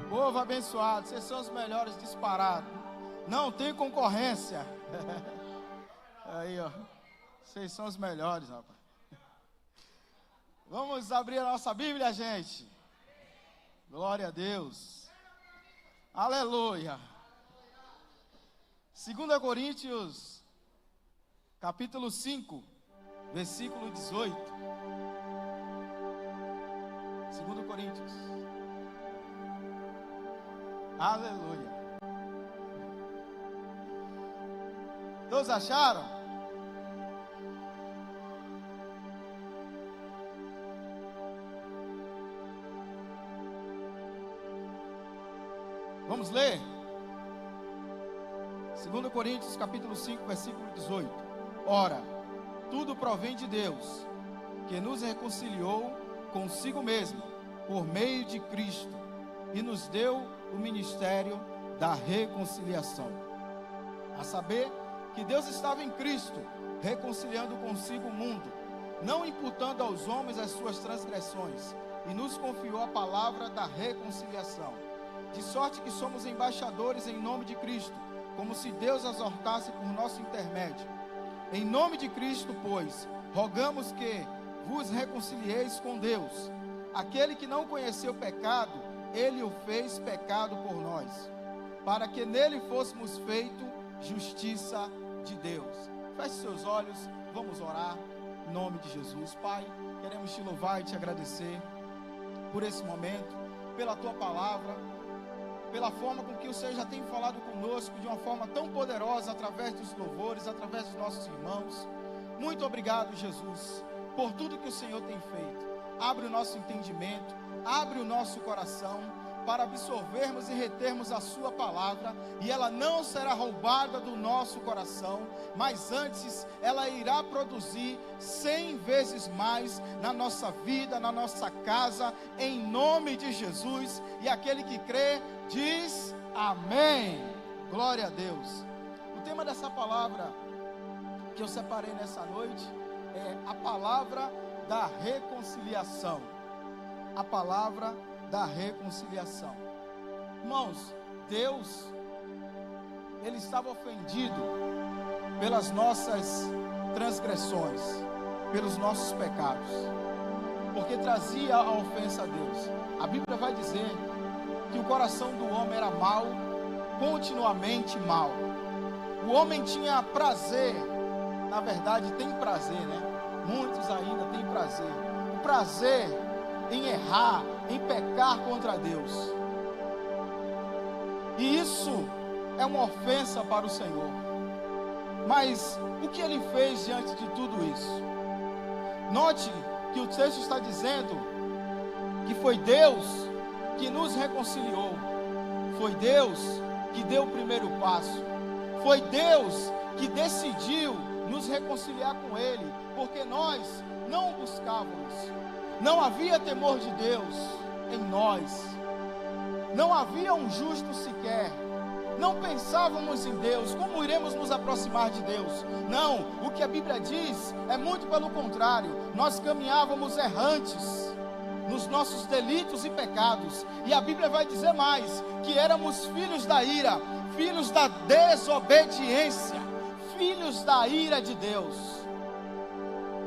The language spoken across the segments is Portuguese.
Povo abençoado, vocês são os melhores disparados. Não tem concorrência. Aí, ó. Vocês são os melhores, rapaz. Vamos abrir a nossa Bíblia, gente. Glória a Deus. Aleluia. 2 Coríntios, capítulo 5, versículo 18. 2 Coríntios. Aleluia. Todos acharam? Vamos ler? 2 Coríntios capítulo 5, versículo 18. Ora, tudo provém de Deus, que nos reconciliou consigo mesmo, por meio de Cristo, e nos deu o ministério da reconciliação. A saber, que Deus estava em Cristo, reconciliando consigo o mundo, não imputando aos homens as suas transgressões, e nos confiou a palavra da reconciliação. De sorte que somos embaixadores em nome de Cristo, como se Deus exortasse por nosso intermédio. Em nome de Cristo, pois, rogamos que vos reconcilieis com Deus. Aquele que não conheceu pecado, Ele o fez pecado por nós, para que nele fôssemos feito justiça de Deus. Feche seus olhos, vamos orar, em nome de Jesus. Pai, queremos te louvar e te agradecer por esse momento, pela tua palavra, pela forma com que o Senhor já tem falado conosco de uma forma tão poderosa, através dos louvores, através dos nossos irmãos. Muito obrigado, Jesus, por tudo que o Senhor tem feito. Abre o nosso entendimento, abre o nosso coração, para absorvermos e retermos a sua palavra, e ela não será roubada do nosso coração, mas antes ela irá produzir 100 vezes mais na nossa vida, na nossa casa, em nome de Jesus. E aquele que crê, diz amém. Glória a Deus. O tema dessa palavra que eu separei nessa noite é a palavra da reconciliação. A palavra da reconciliação. Irmãos, Deus, Ele estava ofendido pelas nossas transgressões, pelos nossos pecados, porque trazia a ofensa a Deus. A Bíblia vai dizer que o coração do homem era mau, continuamente mau. O homem tinha prazer, na verdade tem prazer, né? Muitos ainda têm prazer. O prazer em errar, em pecar contra Deus. E isso é uma ofensa para o Senhor. Mas o que Ele fez diante de tudo isso? Note que o texto está dizendo que foi Deus que nos reconciliou. Foi Deus que deu o primeiro passo. Foi Deus que decidiu nos reconciliar com Ele, porque nós não o buscávamos. Não havia temor de Deus em nós. Não havia um justo sequer. Não pensávamos em Deus. Como iremos nos aproximar de Deus? Não, o que a Bíblia diz é muito pelo contrário. Nós caminhávamos errantes nos nossos delitos e pecados. E a Bíblia vai dizer mais, que éramos filhos da ira, filhos da desobediência, filhos da ira de Deus.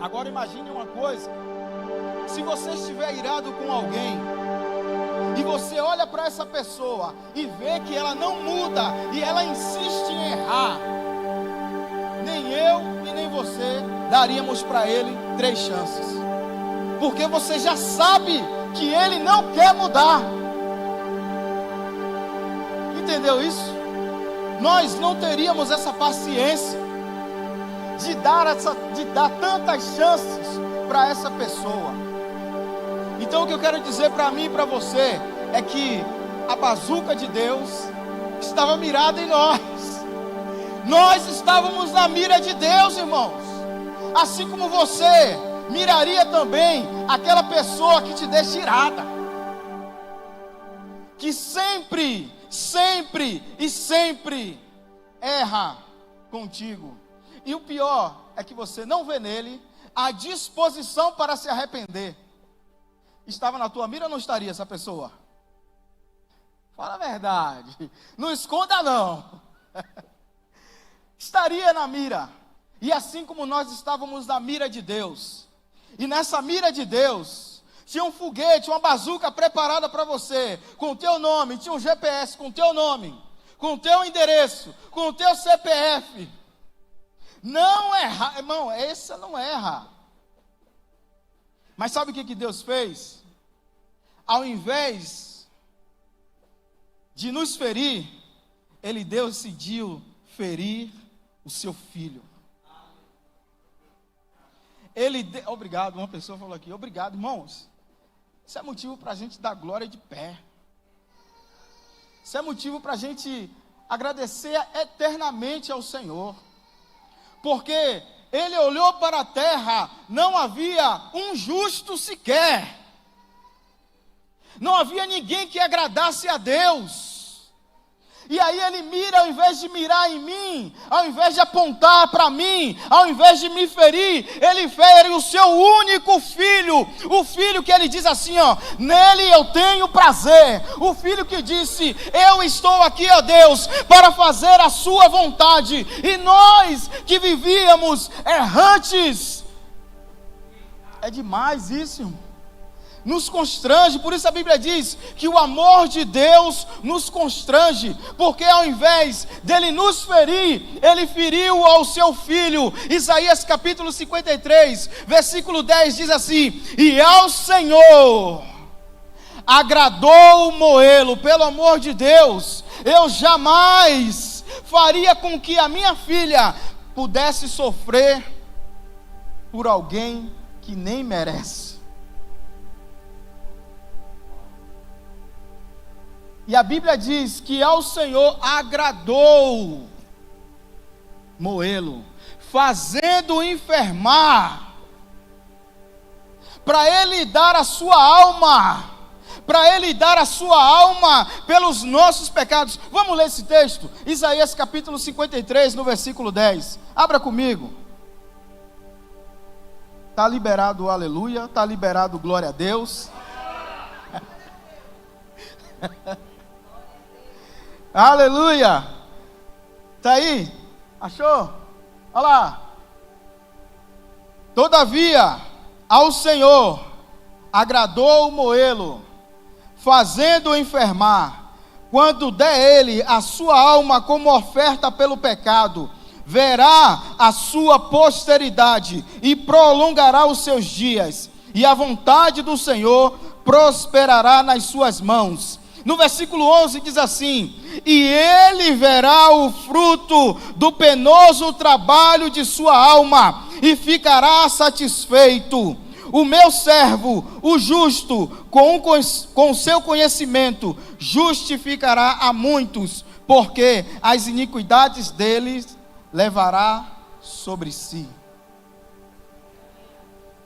Agora imagine uma coisa. Se você estiver irado com alguém, e você olha para essa pessoa e vê que ela não muda, e ela insiste em errar, nem eu e nem você daríamos para ele 3 chances, porque você já sabe que ele não quer mudar. Entendeu isso? Nós não teríamos essa paciência de dar tantas chances para essa pessoa. Então o que eu quero dizer para mim e para você é que a bazuca de Deus estava mirada em nós. Nós estávamos na mira de Deus, irmãos. Assim como você miraria também aquela pessoa que te deixa irada, que sempre e sempre erra contigo. E o pior é que você não vê nele a disposição para se arrepender. Estava na tua mira ou não estaria essa pessoa? Fala a verdade. Não esconda não. Estaria na mira. E assim como nós estávamos na mira de Deus. E nessa mira de Deus, tinha um foguete, uma bazuca preparada para você, com o teu nome, tinha um GPS com o teu nome, com o teu endereço, com o teu CPF. Não erra, irmão, essa não erra. Mas sabe o que Deus fez? Ao invés de nos ferir, Ele decidiu ferir o seu filho. Obrigado, uma pessoa falou aqui, obrigado, irmãos. Isso é motivo para a gente dar glória de pé. Isso é motivo para a gente agradecer eternamente ao Senhor. Porque Ele olhou para a terra, não havia um justo sequer. Não havia ninguém que agradasse a Deus. E aí Ele mira, ao invés de mirar em mim, ao invés de apontar para mim, ao invés de me ferir, Ele fere o seu único filho, o filho que Ele diz assim, ó, nele eu tenho prazer, o filho que disse, eu estou aqui, ó Deus, para fazer a sua vontade, e nós que vivíamos errantes, é demais isso, irmão. Nos constrange, por isso a Bíblia diz que o amor de Deus nos constrange, porque ao invés dele nos ferir, ele feriu ao seu filho. Isaías capítulo 53, versículo 10 diz assim: e ao Senhor agradou moê-lo. Pelo amor de Deus, eu jamais faria com que a minha filha pudesse sofrer por alguém que nem merece. E a Bíblia diz que ao Senhor agradou moê-lo, fazendo enfermar, para Ele dar a sua alma, pelos nossos pecados. Vamos ler esse texto, Isaías capítulo 53, no versículo 10. Abra comigo. Está liberado o aleluia, está liberado o glória a Deus. Aleluia. Está aí? Achou? Olha lá. Todavia, ao Senhor agradou moê-lo, fazendo-o enfermar. Quando der ele a sua alma como oferta pelo pecado, verá a sua posteridade e prolongará os seus dias, e a vontade do Senhor prosperará nas suas mãos. No versículo 11 diz assim: e ele verá o fruto do penoso trabalho de sua alma, e ficará satisfeito. O meu servo, o justo, com seu conhecimento, justificará a muitos, porque as iniquidades deles levará sobre si.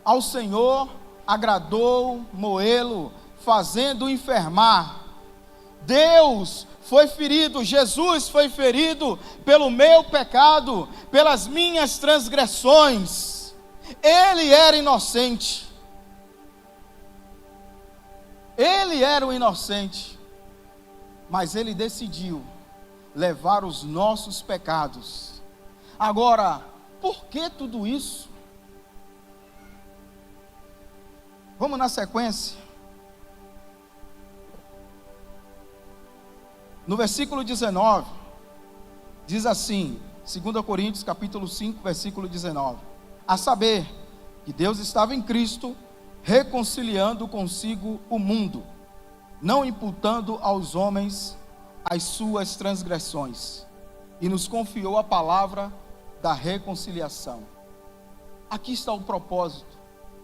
Ao Senhor agradou moê-lo, fazendo enfermar. Deus foi ferido, Jesus foi ferido pelo meu pecado, pelas minhas transgressões. Ele era inocente. Ele era o inocente, mas Ele decidiu levar os nossos pecados. Agora, por que tudo isso? Vamos na sequência. No versículo 19, diz assim, 2 Coríntios capítulo 5, versículo 19. A saber, que Deus estava em Cristo, reconciliando consigo o mundo, não imputando aos homens as suas transgressões, e nos confiou a palavra da reconciliação. Aqui está o propósito,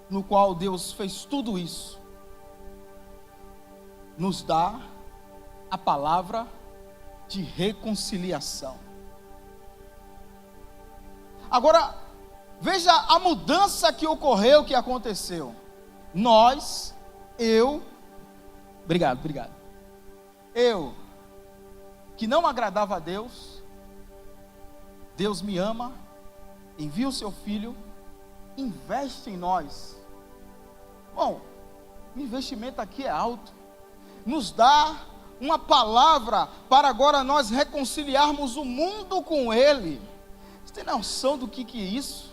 no qual Deus fez tudo isso. Nos dá a palavra de reconciliação. Agora, veja a mudança que ocorreu, que aconteceu. Eu, que não agradava a Deus, Deus me ama, envia o seu filho, investe em nós. Bom, o investimento aqui é alto. Nos dá uma palavra para agora nós reconciliarmos o mundo com Ele. Você tem noção do que é isso?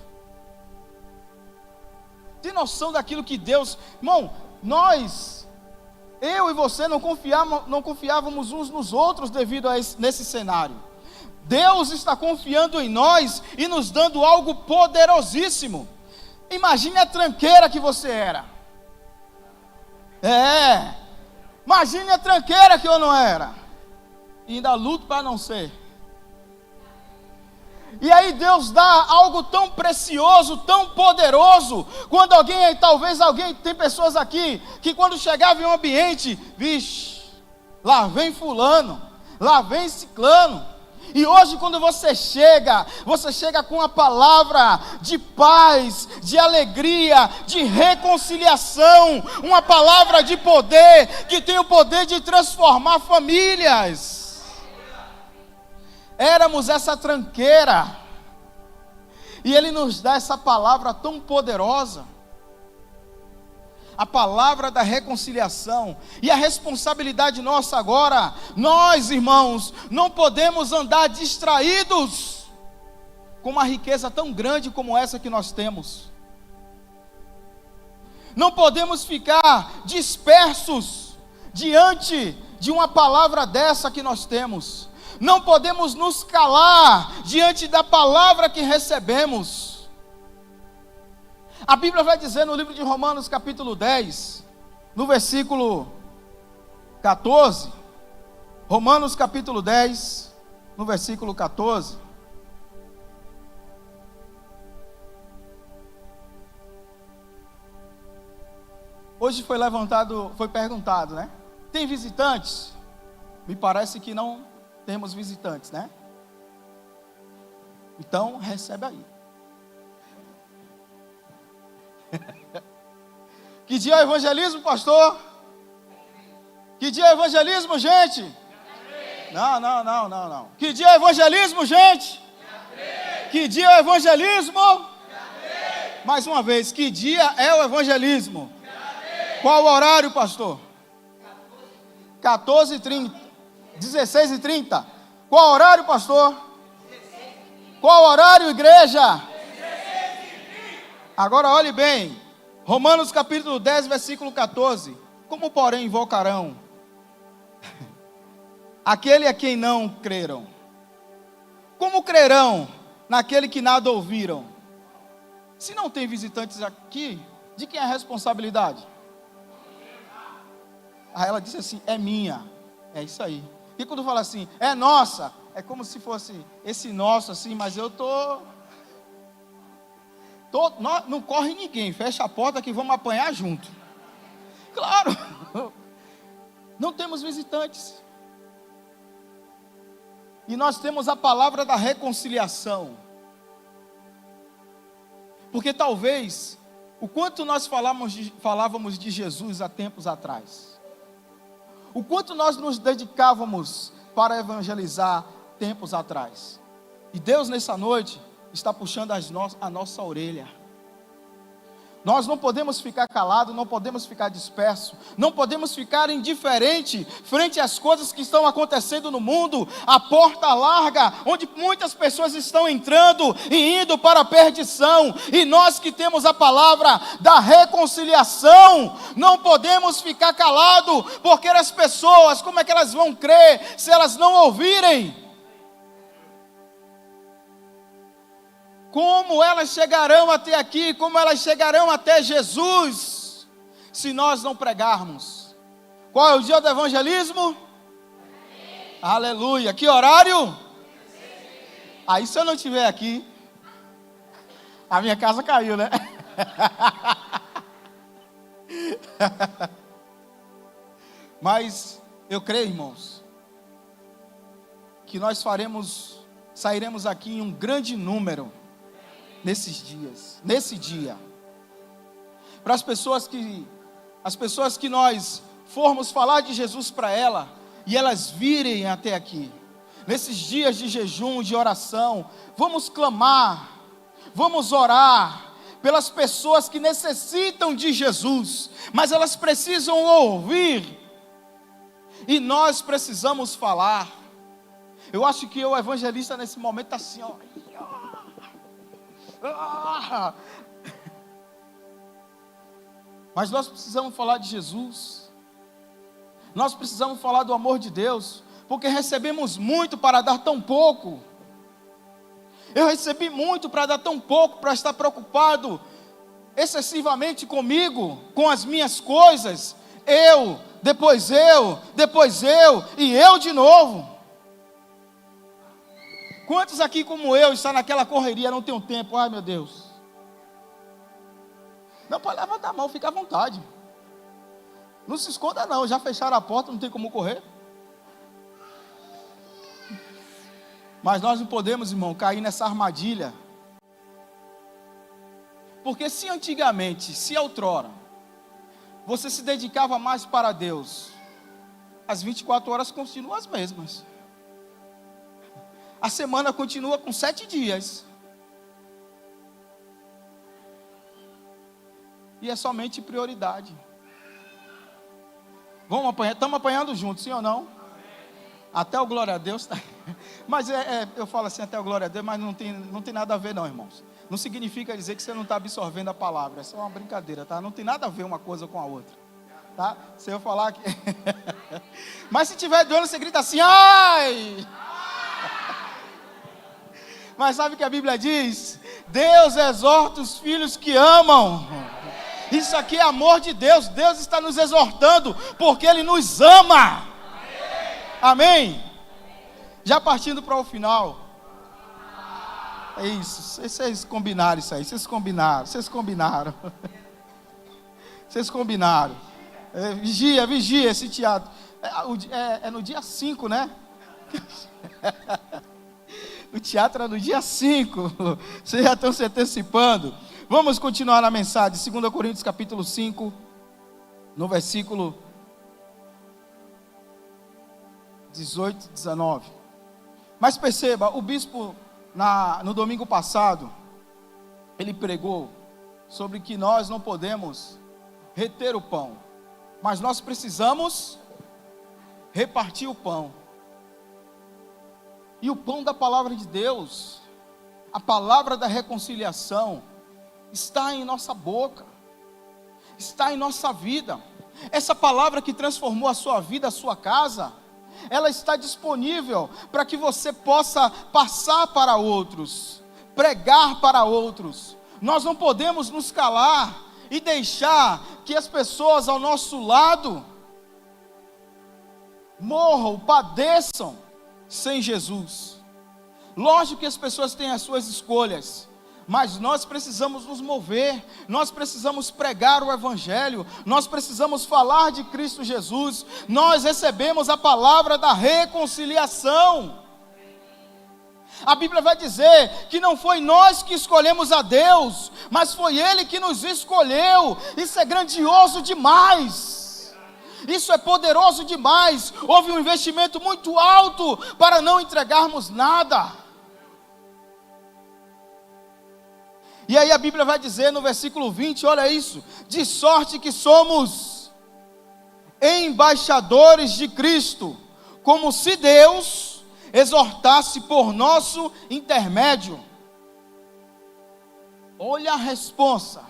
Tem noção daquilo que Deus... Irmão, eu e você não confiávamos uns nos outros devido nesse cenário. Deus está confiando em nós e nos dando algo poderosíssimo. Imagine a tranqueira que você era. Imagine a tranqueira que eu não era. E ainda luto para não ser. E aí Deus dá algo tão precioso, tão poderoso. Quando talvez alguém, tem pessoas aqui, que quando chegava em um ambiente, vixe, lá vem fulano, lá vem ciclano. E hoje quando você chega com a palavra de paz, de alegria, de reconciliação, uma palavra de poder, que tem o poder de transformar famílias. Éramos essa tranqueira, e Ele nos dá essa palavra tão poderosa, a palavra da reconciliação. E a responsabilidade nossa agora, nós irmãos, não podemos andar distraídos com uma riqueza tão grande como essa que nós temos. Não podemos ficar dispersos diante de uma palavra dessa que nós temos. Não podemos nos calar diante da palavra que recebemos. A Bíblia vai dizer no livro de Romanos capítulo 10, no versículo 14, Romanos capítulo 10, no versículo 14, hoje foi perguntado, né? Tem visitantes? Me parece que não temos visitantes, né? Então, recebe aí. Que dia é o evangelismo, pastor? Que dia é o evangelismo, gente? Não. Que dia é o evangelismo, gente? Que dia é o evangelismo? Mais uma vez, que dia é o evangelismo? Qual o horário, pastor? 14h30. 16h30. Qual horário, pastor? Qual horário, igreja? Agora olhe bem, Romanos capítulo 10, versículo 14. Como porém invocarão aquele a quem não creram? Como crerão naquele que nada ouviram? Se não tem visitantes aqui, de quem é a responsabilidade? Aí ela disse assim, é minha. É isso aí. E quando fala assim, é nossa, é como se fosse esse nosso assim, mas eu não corre ninguém, fecha a porta que vamos apanhar junto. Claro, não temos visitantes. E nós temos a palavra da reconciliação. Porque talvez, o quanto nós falávamos de Jesus há tempos atrás, o quanto nós nos dedicávamos para evangelizar tempos atrás. E Deus nessa noite está puxando a nossa orelha. Nós não podemos ficar calados, não podemos ficar dispersos, não podemos ficar indiferente frente às coisas que estão acontecendo no mundo, a porta larga, onde muitas pessoas estão entrando e indo para a perdição, e nós que temos a palavra da reconciliação, não podemos ficar calados, porque as pessoas, como é que elas vão crer se elas não ouvirem? Como elas chegarão até aqui, como elas chegarão até Jesus, se nós não pregarmos? Qual é o dia do evangelismo? Aleluia. Que horário? Aí se eu não estiver aqui, a minha casa caiu, né? Mas eu creio, irmãos, que nós sairemos aqui em um grande número nesse dia, para as pessoas que nós formos falar de Jesus para ela, e elas virem até aqui, nesses dias de jejum, de oração, vamos clamar, vamos orar, pelas pessoas que necessitam de Jesus, mas elas precisam ouvir, E nós precisamos falar. Eu acho que o evangelista nesse momento está assim, ó. Mas nós precisamos falar de Jesus. Nós precisamos falar do amor de Deus, porque recebemos muito para dar tão pouco. Eu recebi muito para dar tão pouco, para estar preocupado excessivamente comigo, com as minhas coisas. Depois eu e eu de novo. Quantos aqui como eu está naquela correria, não tem um tempo? Ai meu Deus. Não, pode levantar a mão, fica à vontade. Não se esconda não, já fecharam a porta, não tem como correr. Mas nós não podemos, irmão, cair nessa armadilha. Porque se antigamente, se outrora, você se dedicava mais para Deus, as 24 horas continuam as mesmas. A semana continua com 7 dias. E é somente prioridade. Vamos apanhar, estamos apanhando juntos, sim ou não? Até o glória a Deus tá. Mas eu falo assim, até o glória a Deus, mas não tem nada a ver não, irmãos. Não significa dizer que você não está absorvendo a palavra. Essa é uma brincadeira, tá? Não tem nada a ver uma coisa com a outra, tá? Se eu falar que... Mas se tiver doendo, você grita assim, ai! Mas sabe o que a Bíblia diz? Deus exorta os filhos que amam. Isso aqui é amor de Deus. Deus está nos exortando porque Ele nos ama. Amém? Já partindo para o final. É isso. Vocês combinaram isso aí. Vocês combinaram. Vocês combinaram. Vigia esse teatro. É no dia 5, né? O teatro é no dia 5. Vocês já estão se antecipando. Vamos continuar na mensagem. 2 Coríntios capítulo 5, no versículo 18 e 19. Mas perceba, o bispo no domingo passado, ele pregou sobre que nós não podemos reter o pão, mas nós precisamos repartir o pão. E o pão da palavra de Deus, a palavra da reconciliação, está em nossa boca, está em nossa vida. Essa palavra que transformou a sua vida, a sua casa, ela está disponível para que você possa passar para outros, pregar para outros. Nós não podemos nos calar e deixar que as pessoas ao nosso lado morram, padeçam sem Jesus. Lógico que as pessoas têm as suas escolhas, mas nós precisamos nos mover, nós precisamos pregar o Evangelho, nós precisamos falar de Cristo Jesus. Nós recebemos a palavra da reconciliação. A Bíblia vai dizer que não foi nós que escolhemos a Deus, mas foi Ele que nos escolheu. Isso é grandioso demais, isso é poderoso demais. Houve um investimento muito alto para não entregarmos nada. E aí a Bíblia vai dizer no versículo 20, olha isso: de sorte que somos embaixadores de Cristo, como se Deus exortasse por nosso intermédio. Olha a responsa.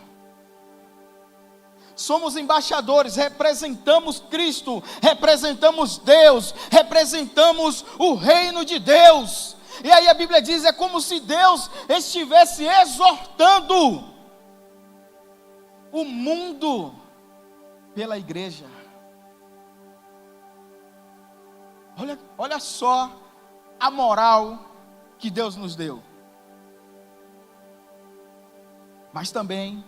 Somos embaixadores, representamos Cristo, representamos Deus, representamos o reino de Deus. E aí a Bíblia diz, é como se Deus estivesse exortando o mundo pela igreja. Olha só a moral que Deus nos deu. Mas também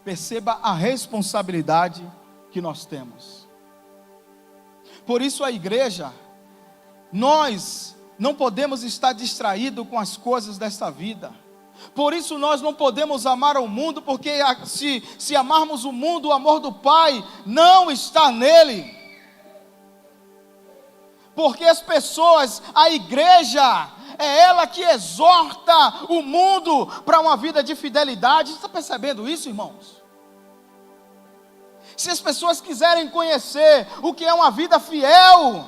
perceba a responsabilidade que nós temos. Por isso a igreja, nós não podemos estar distraídos com as coisas desta vida. Por isso nós não podemos amar ao mundo, porque se amarmos o mundo, o amor do Pai não está nele. Porque as pessoas, a igreja, é ela que exorta o mundo para uma vida de fidelidade. Você está percebendo isso, irmãos? se as pessoas quiserem conhecer o que é uma vida fiel,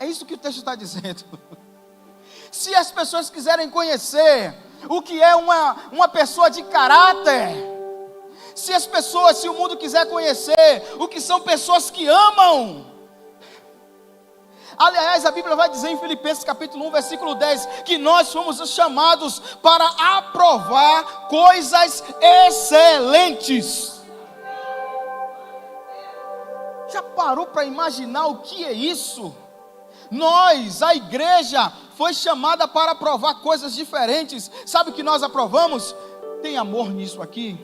é isso que o texto está dizendo. Se as pessoas quiserem conhecer o que é uma pessoa de caráter, se o mundo quiser conhecer o que são pessoas que amam. Aliás, a Bíblia vai dizer em Filipenses capítulo 1, versículo 10, que nós fomos chamados para aprovar coisas excelentes. Já parou para imaginar o que é isso? Nós, a igreja, foi chamada para aprovar coisas diferentes. Sabe o que nós aprovamos? Tem amor nisso aqui,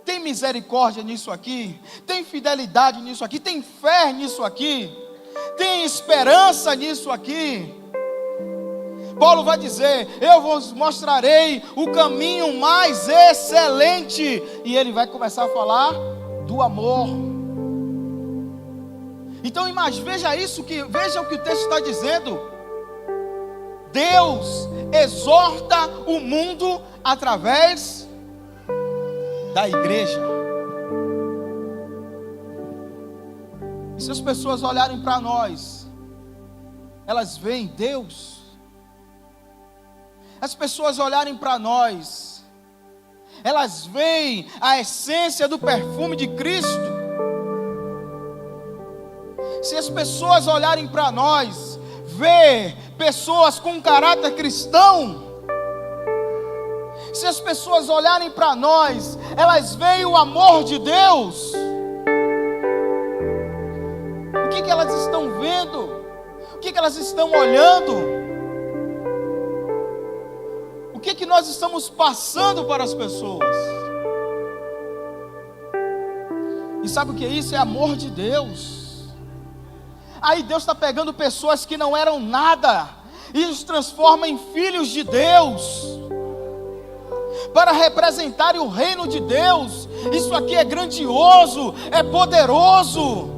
tem misericórdia nisso aqui, tem fidelidade nisso aqui, tem fé nisso aqui, tem esperança nisso aqui. Paulo vai dizer: eu vos mostrarei o caminho mais excelente. E ele vai começar a falar do amor. Então veja o que o texto está dizendo. Deus exorta o mundo através da igreja. E se as pessoas olharem para nós, elas veem Deus. As pessoas olharem para nós, elas veem a essência do perfume de Cristo. Se as pessoas olharem para nós, ver pessoas com caráter cristão. Se as pessoas olharem para nós, elas veem o amor de Deus. O que elas estão vendo? O que elas estão olhando? O que nós estamos passando para as pessoas? E sabe o que é isso? É amor de Deus. Aí Deus está pegando pessoas que não eram nada e os transforma em filhos de Deus, para representarem o reino de Deus. Isso aqui é grandioso, é poderoso,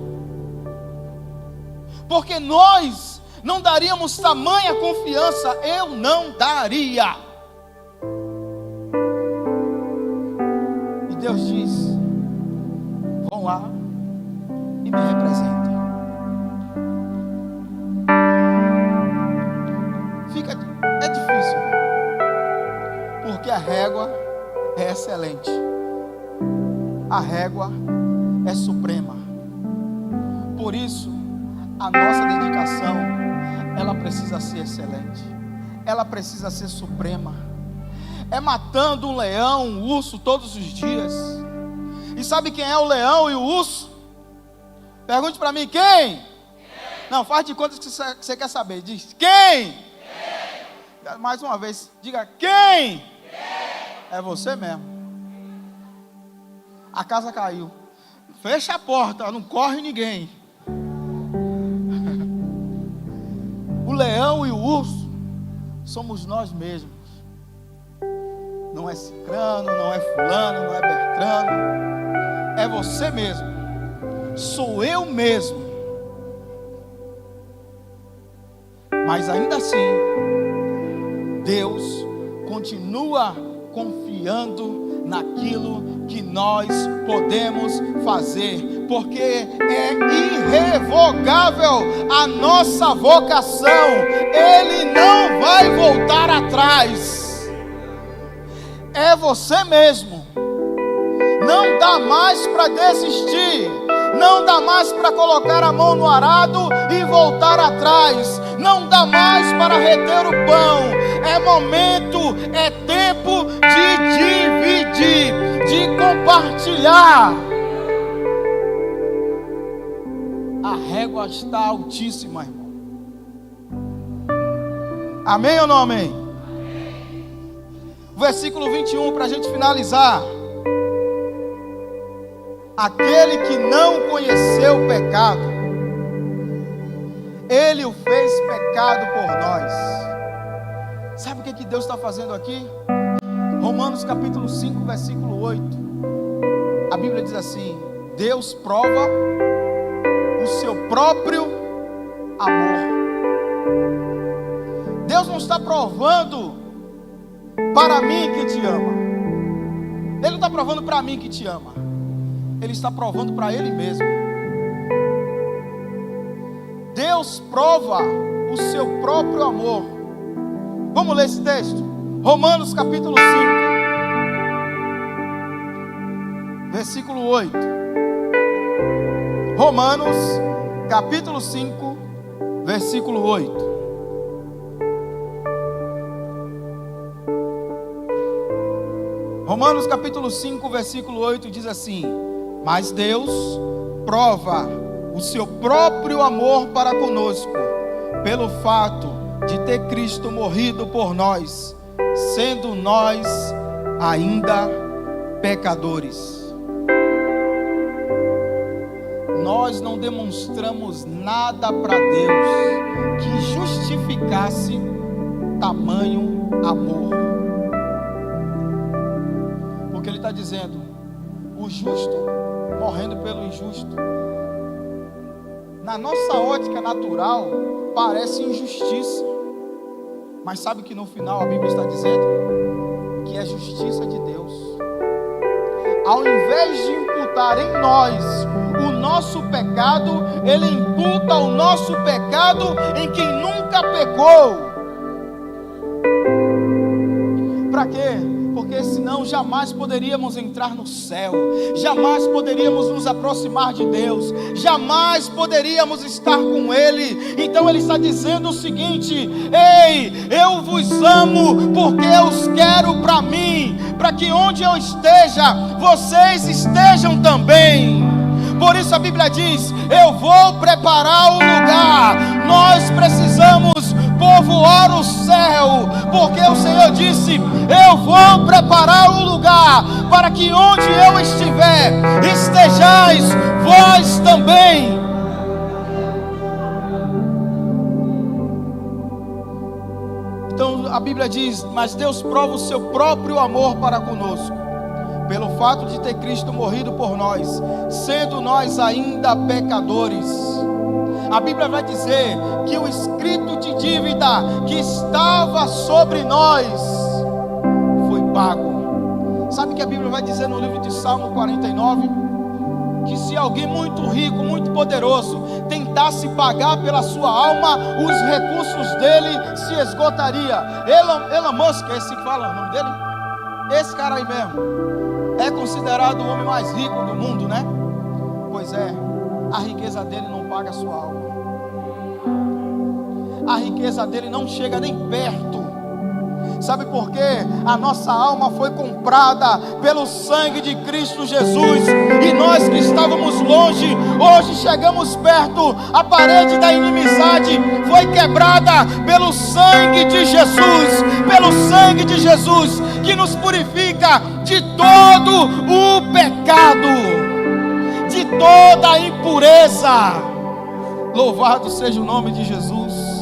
porque nós não daríamos tamanha confiança. Eu não daria. E Deus diz: vão lá e me representem. É difícil, porque a régua é excelente, a régua é suprema. Por isso, a nossa dedicação, ela precisa ser excelente, ela precisa ser suprema. É matando um leão, um urso todos os dias. E sabe quem é o leão e o urso? Pergunte para mim: quem? Não, faz de conta que você quer saber. Diz: quem? Mais uma vez, diga: quem? É você mesmo. A casa caiu. Fecha a porta, não corre ninguém. O leão e o urso somos nós mesmos. Não é cicrano, não é fulano, não é bertrano. É você mesmo. Sou eu mesmo. Mas ainda assim, Deus continua confiando naquilo que nós podemos fazer, porque é irrevogável a nossa vocação. Ele não vai voltar atrás. É você mesmo. Não dá mais para desistir. Não dá mais para colocar a mão no arado e voltar atrás. Não dá mais para reter o pão. É momento, é tempo de dividir, de compartilhar. A régua está altíssima, irmão. Amém ou não amém? Versículo 21, para a gente finalizar. Aquele que não conheceu o pecado, Ele o fez pecado por nós. Sabe o que Deus está fazendo aqui? Romanos capítulo 5, versículo 8. A Bíblia diz assim: Deus prova o seu próprio amor. Deus não está provando para mim que te ama. Ele não está provando para mim que te ama. ele está provando para ele mesmo. Deus prova o seu próprio amor. Vamos ler esse texto? Romanos capítulo 5, versículo 8. Romanos capítulo 5, versículo 8. Romanos capítulo 5, versículo 8 diz assim: mas Deus prova o seu próprio amor para conosco, pelo fato de ter Cristo morrido por nós, sendo nós ainda pecadores. Nós não demonstramos nada para Deus que justificasse tamanho amor. Porque Ele está dizendo, o justo morrendo pelo injusto. Na nossa ótica natural, parece injustiça. Mas sabe que no final a Bíblia está dizendo que é justiça de Deus. Ao invés de imputar em nós o nosso pecado, Ele imputa o nosso pecado em quem nunca pecou. Para quê? Porque senão jamais poderíamos entrar no céu, jamais poderíamos nos aproximar de Deus, jamais poderíamos estar com Ele. Então Ele está dizendo o seguinte: ei, eu vos amo porque eu os quero para mim, para que onde eu esteja, vocês estejam também. Por isso a Bíblia diz, eu vou preparar o lugar. Nós precisamos povoar o céu, porque o Senhor disse, eu vou preparar o lugar, para que onde eu estiver, estejais vós também. Então a Bíblia diz, mas Deus prova o seu próprio amor para conosco, pelo fato de ter Cristo morrido por nós, sendo nós ainda pecadores. A Bíblia vai dizer que o escrito de dívida que estava sobre nós foi pago. Sabe o que a Bíblia vai dizer no livro de Salmo 49? Que se alguém muito rico, muito poderoso, tentasse pagar pela sua alma, os recursos dele se esgotaria. Elon Musk, esse que fala o nome dele? Esse cara aí mesmo é considerado o homem mais rico do mundo, né? Pois é, a riqueza dele não paga a sua alma. A riqueza dele não chega nem perto. Sabe por quê? A nossa alma foi comprada pelo sangue de Cristo Jesus. E nós que estávamos longe, hoje chegamos perto. A parede da inimizade foi quebrada pelo sangue de Jesus. Pelo sangue de Jesus, que nos purifica de todo o pecado, de toda a impureza. Louvado seja o nome de Jesus.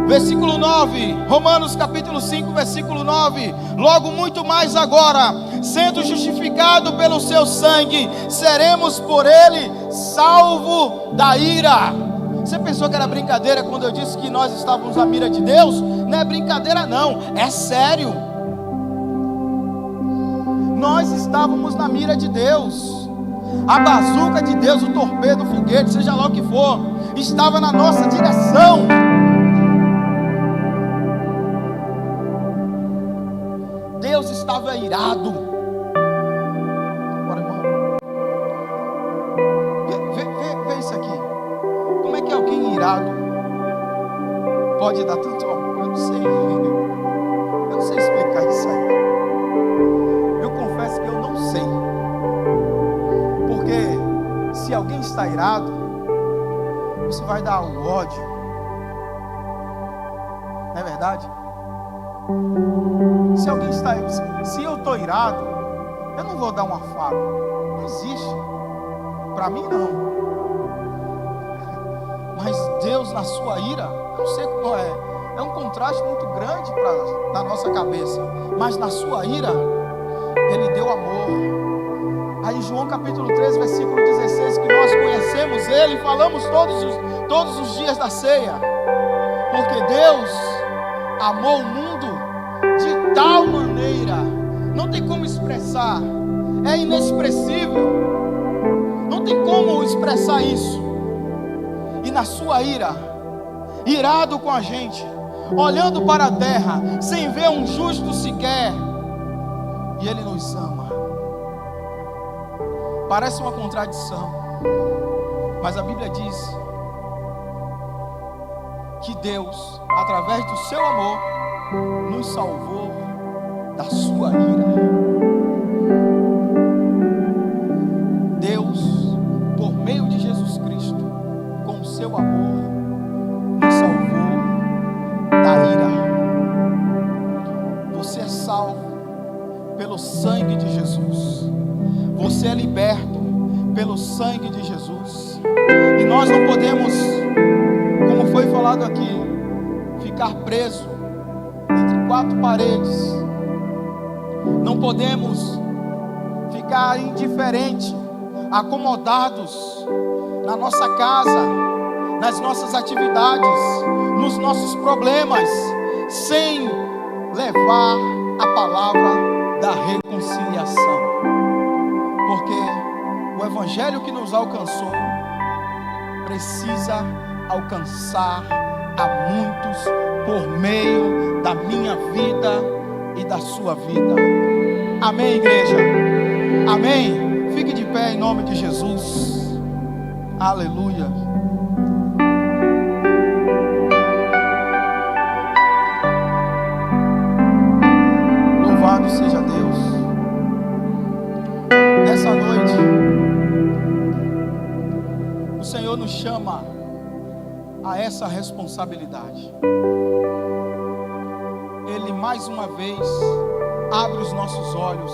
Versículo 9, Romanos capítulo 5, versículo 9. Logo muito mais agora, sendo justificado pelo seu sangue, seremos por ele salvo da ira. Você pensou que era brincadeira quando eu disse que nós estávamos na mira de Deus? Não é brincadeira não, é sério. Nós estávamos na mira de Deus. A bazuca de Deus, o torpedo, o foguete, seja lá o que for, estava na nossa direção. Deus estava irado. Bora, irmão. Vê isso aqui. Como é que alguém irado pode dar tanto amor? Eu não sei. Eu não sei explicar isso aí. Eu confesso que eu não sei. Porque se alguém está irado, você vai dar o ódio. Não é verdade? Se alguém está, se eu estou irado, eu não vou dar um afago. Não existe. Para mim não. Mas Deus na sua ira, eu não sei qual é. É um contraste muito grande na nossa cabeça. Mas na sua ira, Ele deu amor. Aí João capítulo 13, versículo 16, que nós conhecemos Ele e falamos todos os dias da ceia. Porque Deus amou o mundo de tal maneira, não tem como expressar. é inexpressível. Não tem como expressar isso. E na sua ira, irado com a gente, olhando para a terra, sem ver um justo sequer, e Ele nos ama. Parece uma contradição, mas a Bíblia diz que Deus, através do seu amor, nos salvou da sua ira. Deus, por meio de Jesus Cristo, com o seu amor, nos salvou da ira. Você é salvo pelo sangue de Jesus. Você é liberto pelo sangue de Jesus. E nós não podemos, como foi falado aqui, ficar preso entre quatro paredes. Não podemos ficar indiferente, acomodados na nossa casa, nas nossas atividades, nos nossos problemas, sem levar a palavra da reconciliação. Porque o evangelho que nos alcançou precisa alcançar a muitos por meio da minha vida e da sua vida. Amém, igreja? Amém? Fique de pé em nome de Jesus. Aleluia. Louvado seja Deus. Nessa noite, o Senhor nos chama a essa responsabilidade. Ele mais uma vez abre os nossos olhos,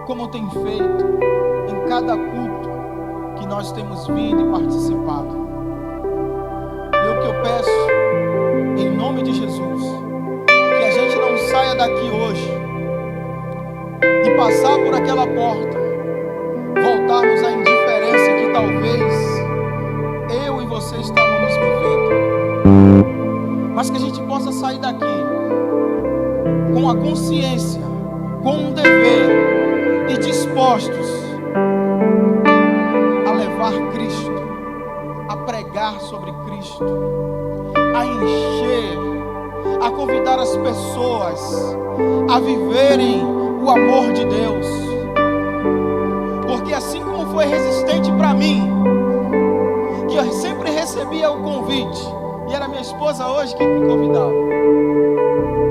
como tem feito em cada culto que nós temos vindo e participado. E o que eu peço, em nome de Jesus, que a gente não saia daqui hoje e passar por aquela porta, voltarmos à indiferença que talvez eu e você estávamos vivendo, mas que a gente possa sair daqui com a consciência, com um dever e dispostos a levar Cristo, a pregar sobre Cristo, a encher, a convidar as pessoas a viverem o amor de Deus. Porque assim como foi resistente para mim, que eu sempre recebia o convite, e era minha esposa hoje que me convidava,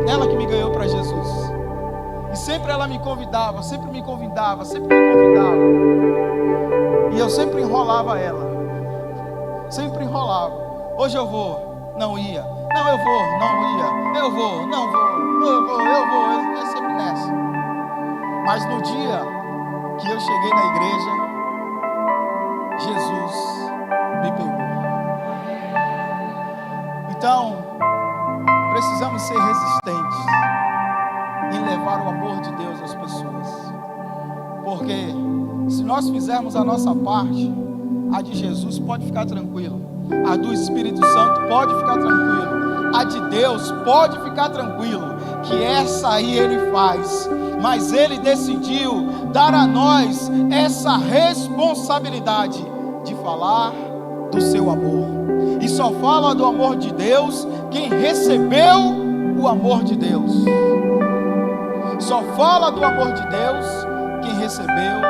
ela que me ganhou para Jesus, e sempre ela me convidava, sempre me convidava, sempre me convidava, e eu sempre enrolava ela, sempre enrolava. Hoje eu vou, não ia, não eu vou, não ia, eu vou, não vou, eu vou, é sempre nessa. Mas no dia que eu cheguei na igreja, Jesus me pegou. Então, precisamos ser resistentes em levar o amor de Deus às pessoas. Porque se nós fizermos a nossa parte, a de Jesus pode ficar tranquilo, a do Espírito Santo pode ficar tranquilo, a de Deus pode ficar tranquilo, que essa aí Ele faz. Mas Ele decidiu dar a nós essa responsabilidade de falar do seu amor. E só fala do amor de Deus quem recebeu o amor de Deus. Só fala do amor de Deus quem recebeu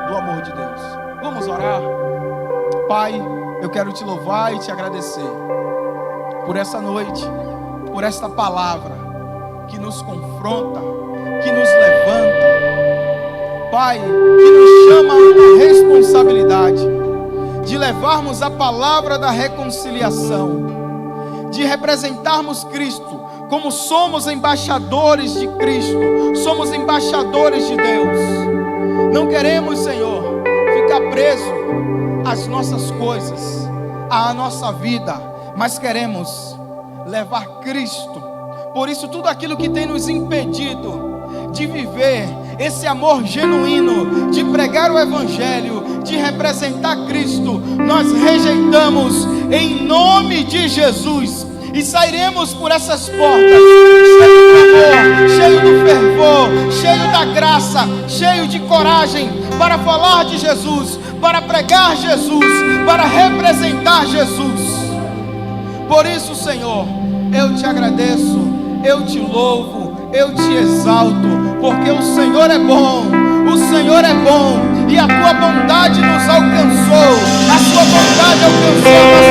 do amor de Deus. Vamos orar? Pai, eu quero te louvar e te agradecer por essa noite, por esta palavra que nos confronta, que nos levanta, Pai, que nos chama a uma responsabilidade de levarmos a palavra da reconciliação, de representarmos Cristo, como somos embaixadores de Cristo, somos embaixadores de Deus. Não queremos, Senhor, ficar preso às nossas coisas, à nossa vida, mas queremos levar Cristo. Por isso, tudo aquilo que tem nos impedido de viver esse amor genuíno, de pregar o Evangelho, de representar Cristo, nós rejeitamos em nome de Jesus. e sairemos por essas portas cheio do amor, cheio do fervor, cheio da graça, cheio de coragem para falar de Jesus, para pregar Jesus, para representar Jesus. Por isso, Senhor, eu te agradeço, eu te louvo, eu te exalto, porque o Senhor é bom, o Senhor é bom, e a tua bondade nos alcançou, a sua bondade alcançou a nossa